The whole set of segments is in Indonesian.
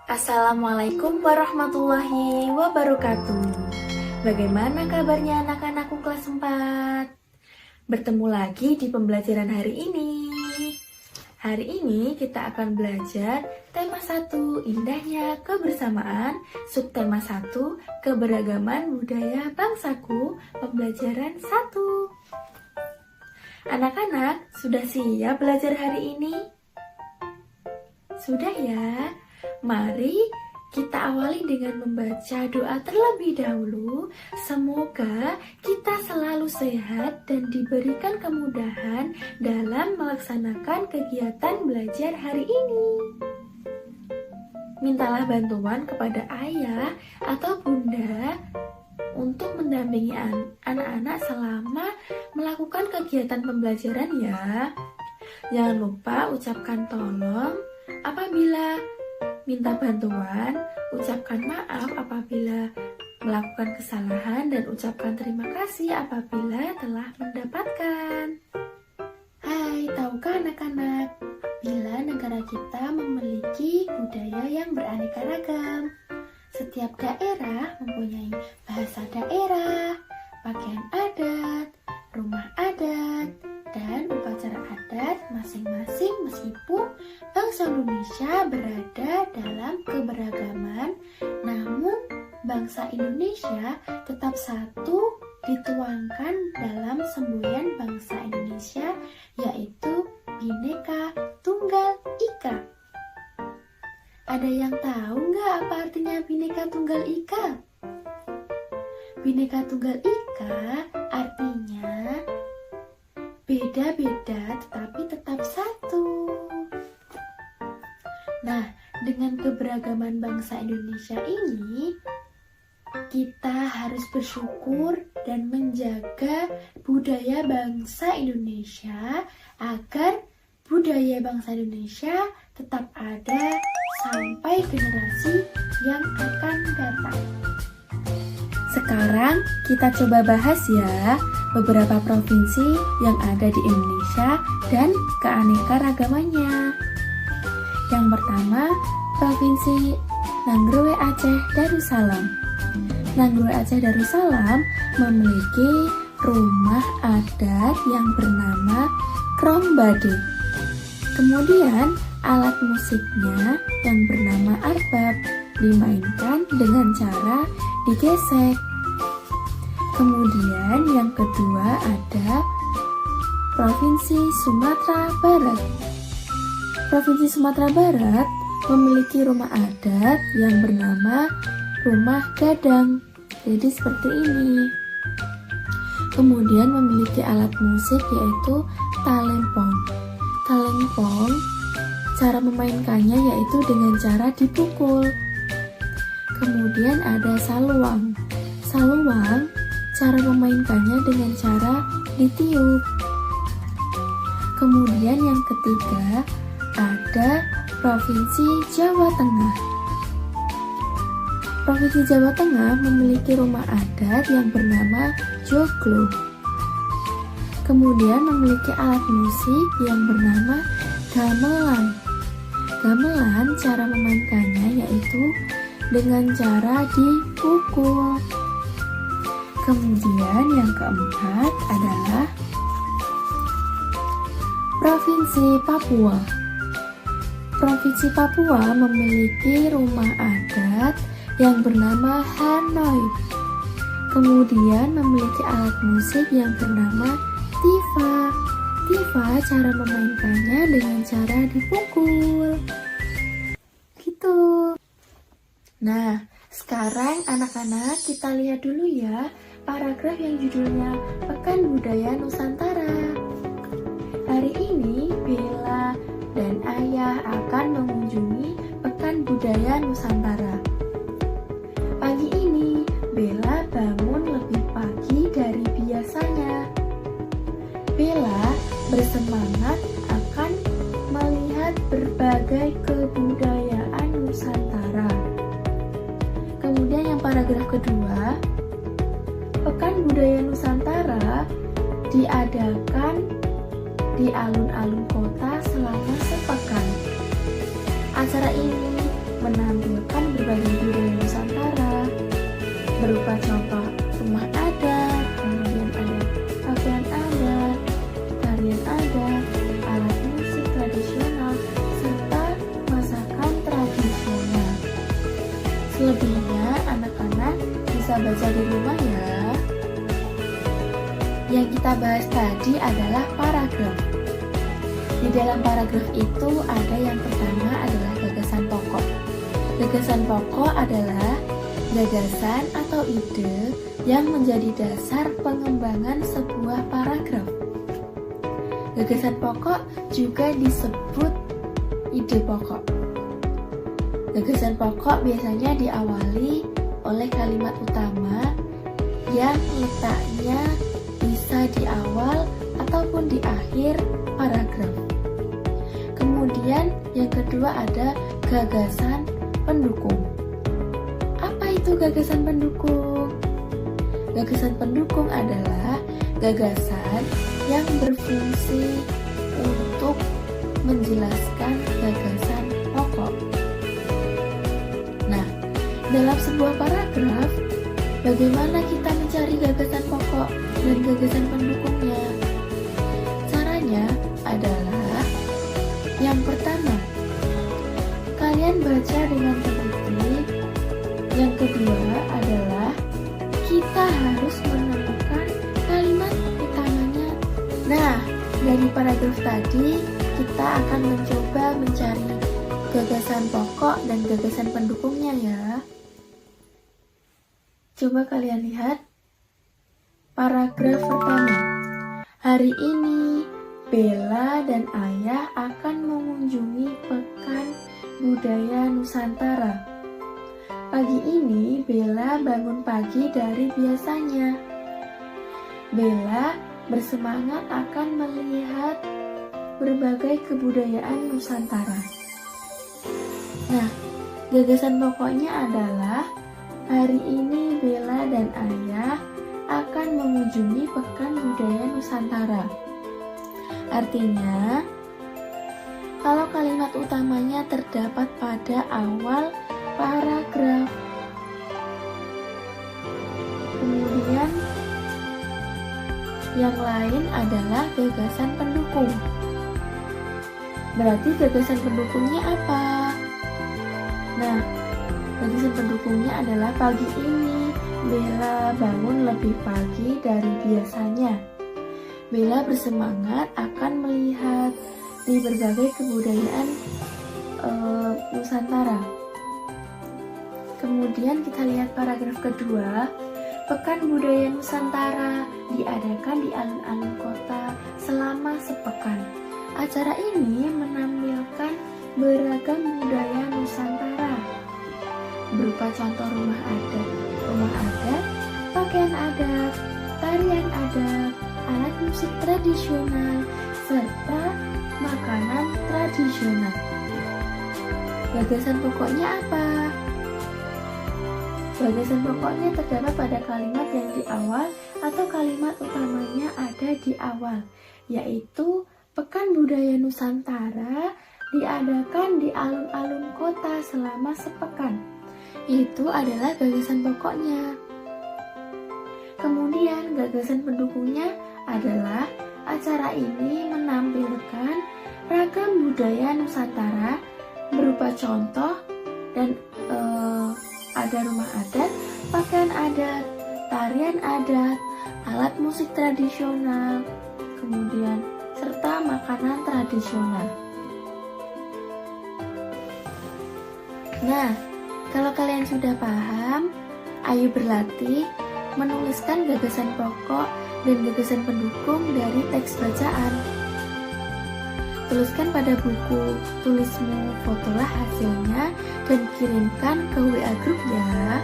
Assalamualaikum warahmatullahi wabarakatuh. Bagaimana kabarnya anak-anakku kelas 4? Bertemu lagi di pembelajaran hari ini. Hari ini kita akan belajar tema 1, indahnya kebersamaan, subtema 1, keberagaman budaya bangsaku, pembelajaran 1. Anak-anak, sudah siap belajar hari ini? Sudah ya? Mari kita awali dengan membaca doa terlebih dahulu. Semoga kita selalu sehat dan diberikan kemudahan dalam melaksanakan kegiatan belajar hari ini. Mintalah bantuan kepada ayah atau bunda untuk mendampingi anak-anak selama melakukan kegiatan pembelajaran ya. Jangan lupa ucapkan tolong apabila minta bantuan, ucapkan maaf apabila melakukan kesalahan, dan ucapkan terima kasih apabila telah mendapatkan. Hai, tahukah anak-anak, bila negara kita memiliki budaya yang beraneka ragam. Setiap daerah mempunyai bahasa daerah, pakaian adat, rumah adat, dan upacara adat masing-masing. Meskipun bangsa Indonesia berada dalam keberagaman, namun bangsa Indonesia tetap satu dituangkan dalam semboyan bangsa Indonesia, yaitu Bhinneka Tunggal Ika. Ada yang tahu nggak apa artinya Bhinneka Tunggal Ika? Bhinneka Tunggal Ika artinya beda-beda tetapi tetap satu. Nah, dengan keberagaman bangsa Indonesia ini, kita harus bersyukur dan menjaga budaya bangsa Indonesia agar budaya bangsa Indonesia tetap ada sampai generasi yang akan datang. Sekarang kita coba bahas ya beberapa provinsi yang ada di Indonesia dan keanekaragamannya. Yang pertama, Provinsi Nanggroe Aceh Darussalam. Nanggroe Aceh Darussalam memiliki rumah adat yang bernama Krombade. Kemudian alat musiknya yang bernama arbab dimainkan dengan cara digesek. Kemudian yang kedua ada Provinsi Sumatera Barat. Provinsi Sumatera Barat memiliki rumah adat yang bernama Rumah Gadang. Jadi seperti ini. Kemudian memiliki alat musik yaitu talempong. Talempong, cara memainkannya yaitu dengan cara dipukul. Kemudian ada saluang. Saluang, cara memainkannya dengan cara ditiup. Kemudian yang ketiga ada Provinsi Jawa Tengah. Provinsi Jawa Tengah memiliki rumah adat yang bernama joglo. Kemudian memiliki alat musik yang bernama gamelan. Gamelan, cara memainkannya yaitu dengan cara dipukul. Kemudian yang keempat adalah Provinsi Papua. Provinsi Papua memiliki rumah adat yang bernama Hanoi. Kemudian memiliki alat musik yang bernama tifa. Tifa, cara memainkannya dengan cara dipukul. Gitu. Nah, sekarang anak-anak kita lihat dulu ya paragraf yang judulnya Pekan Budaya Nusantara. Hari ini Bella dan Ayah akan mengunjungi Pekan Budaya Nusantara. Pagi ini Bella bangun lebih pagi dari biasanya. Bella bersemangat akan melihat berbagai kebudayaan Nusantara. Kemudian yang paragraf kedua, Pekan Budaya Nusantara diadakan di alun-alun kota selama sepekan. Acara ini menampilkan berbagai budaya Nusantara berupa contoh rumah adat, kemudian ada pakaian adat, tarian adat, alat musik tradisional, serta masakan tradisional. Selebihnya anak-anak bisa baca di rumah ya. Yang kita bahas tadi adalah paragraf. Di dalam paragraf itu ada yang pertama adalah gagasan pokok. Gagasan pokok adalah gagasan atau ide yang menjadi dasar pengembangan sebuah paragraf. Gagasan pokok juga disebut ide pokok. Gagasan pokok biasanya diawali oleh kalimat utama yang letaknya bisa di awal ataupun di akhir paragraf. Kemudian yang kedua ada gagasan pendukung. Apa itu gagasan pendukung? Gagasan pendukung adalah gagasan yang berfungsi untuk menjelaskan gagasan pokok. Nah, dalam sebuah paragraf, bagaimana kita mencari gagasan pokok dan gagasan pendukungnya? Caranya adalah yang pertama, kalian baca dengan teliti. Yang kedua adalah kita harus menemukan kalimat utamanya. Nah, dari paragraf tadi kita akan mencoba mencari gagasan pokok dan gagasan pendukungnya ya. Coba kalian lihat paragraf pertama. Hari ini Bella dan Ayah akan mengunjungi Pekan Budaya Nusantara. Pagi ini Bella bangun pagi dari biasanya. Bella bersemangat akan melihat berbagai kebudayaan Nusantara. Nah, gagasan pokoknya adalah hari ini Bella dan Ayah akan mengunjungi Pekan Budaya Nusantara. Artinya, kalau kalimat utamanya terdapat pada awal paragraf, kemudian yang lain adalah gagasan pendukung. Berarti gagasan pendukungnya apa? Nah, gagasan pendukungnya adalah pagi ini Bella bangun lebih pagi dari biasanya. Bella bersemangat akan melihat di berbagai kebudayaan Nusantara. Kemudian kita lihat paragraf kedua. Pekan Budaya Nusantara diadakan di alun-alun kota selama sepekan. Acara ini menampilkan beragam budaya Nusantara berupa contoh rumah adat, pakaian adat, tarian adat, alat musik tradisional, serta makanan tradisional. Gagasan pokoknya apa? Gagasan pokoknya terdapat pada kalimat yang di awal atau kalimat utamanya ada di awal, yaitu Pekan Budaya Nusantara diadakan di alun-alun kota selama sepekan. Itu adalah gagasan pokoknya. Kemudian gagasan pendukungnya adalah acara ini menampilkan ragam budaya Nusantara berupa contoh dan ada rumah adat, pakaian adat, tarian adat, alat musik tradisional, kemudian serta makanan tradisional. Nah, kalau kalian sudah paham, ayo berlatih menuliskan gagasan pokok dan gagasan pendukung dari teks bacaan. Tuliskan pada buku tulismu, fotolah hasilnya, dan kirimkan ke WA Group ya.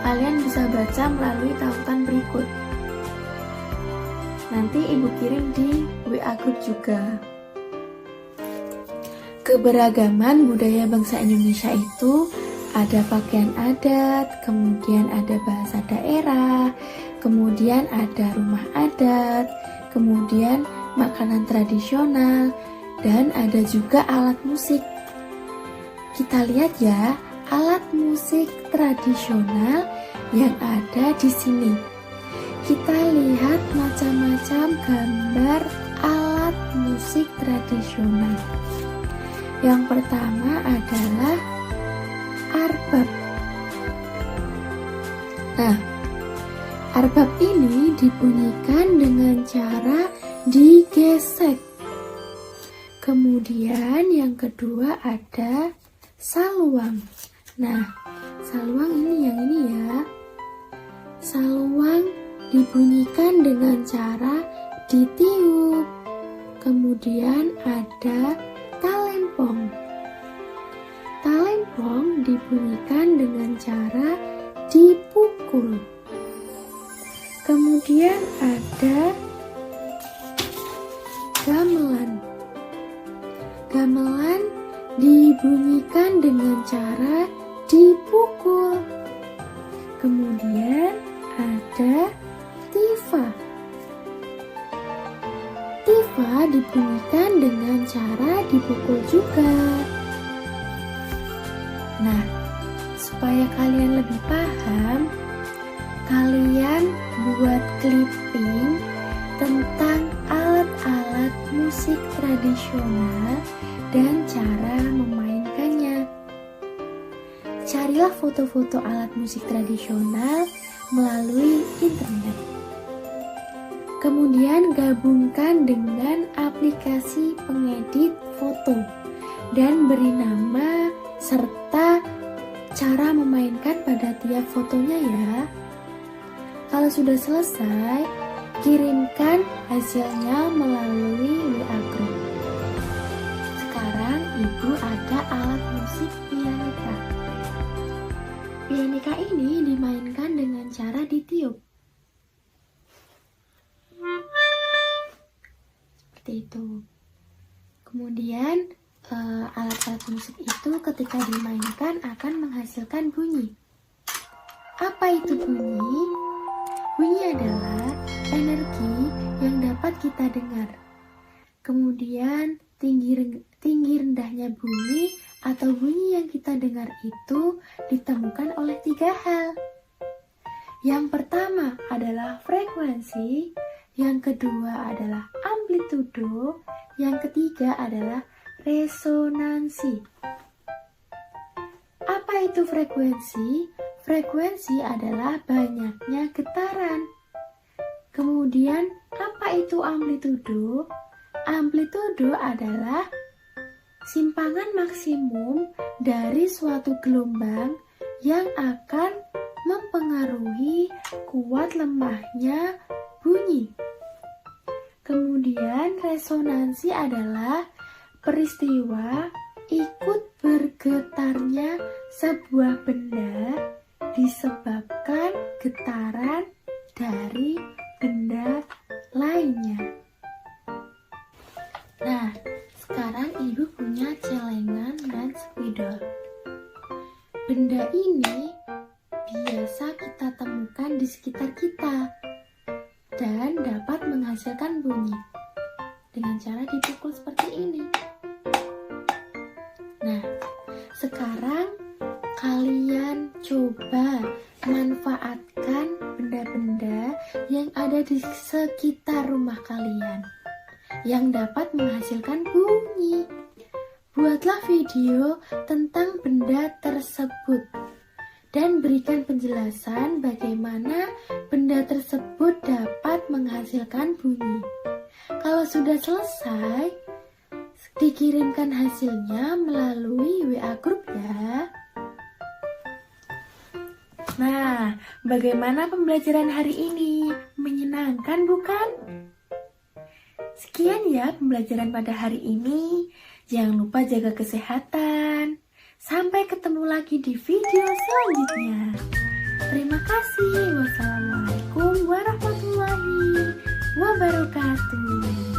Kalian bisa baca melalui tautan berikut. Nanti ibu kirim di WA Group juga. Keberagaman budaya bangsa Indonesia itu ada pakaian adat, kemudian ada bahasa daerah, kemudian ada rumah adat, kemudian makanan tradisional, dan ada juga alat musik. Kita lihat ya, alat musik tradisional yang ada di sini. Kita lihat macam-macam gambar alat musik tradisional. Yang pertama adalah arbab. Nah, arbab ini dibunyikan dengan cara digesek. Kemudian yang kedua ada saluang. Nah, saluang yang ini ya. Saluang dibunyikan dengan cara ditiup. Kemudian ada talempong. Talempong dibunyikan dengan cara dipukul. Kemudian ada gamelan. Gamelan dibunyikan dengan cara dipukul. Kemudian ada tifa. Tifa dibunyikan dengan cara dipukul juga. Nah, supaya kalian lebih paham, kalian buat clipping tentang alat-alat musik tradisional dan cara memainkannya. Carilah foto-foto alat musik tradisional melalui internet. Kemudian gabungkan dengan aplikasi pengedit foto dan beri nama serta cara memainkan pada tiap fotonya ya. Kalau sudah selesai, kirimkan hasilnya melalui WA Group. Sekarang Ibu ada alat musik pianika. Pianika ini dimainkan dengan cara ditiup. Seperti itu. Kemudian alat-alat musik itu ketika dimainkan akan menghasilkan bunyi. Apa itu bunyi? Bunyi adalah energi yang dapat kita dengar. Kemudian tinggi rendahnya bunyi atau bunyi yang kita dengar itu ditemukan oleh 3 hal. Yang pertama adalah frekuensi, yang kedua adalah amplitudo, yang ketiga adalah resonansi. Apa itu frekuensi? Frekuensi adalah banyaknya getaran. Kemudian, apa itu amplitudo? Amplitudo adalah simpangan maksimum dari suatu gelombang yang akan mempengaruhi kuat lemahnya bunyi. Kemudian resonansi adalah peristiwa ikut bergetarnya sebuah benda disebabkan getaran dari benda lainnya. Nah, sekarang Ibu punya celengan dan spidol. Benda ini biasa kita temukan di sekitar kita dan dapat menghasilkan bunyi dengan cara dipukul seperti ini. Nah, sekarang kalian coba manfaatkan benda-benda yang ada di sekitar rumah kalian yang dapat menghasilkan bunyi. Buatlah video tentang benda tersebut dan berikan penjelasan bagaimana benda tersebut dapat menghasilkan bunyi. Kalau sudah selesai, dikirimkan hasilnya melalui WA Group ya. Nah, bagaimana pembelajaran hari ini? Menyenangkan bukan? Sekian ya pembelajaran pada hari ini. Jangan lupa jaga kesehatan. Sampai ketemu lagi di video selanjutnya. Terima kasih. Wassalamualaikum warahmatullahi wabarakatuh.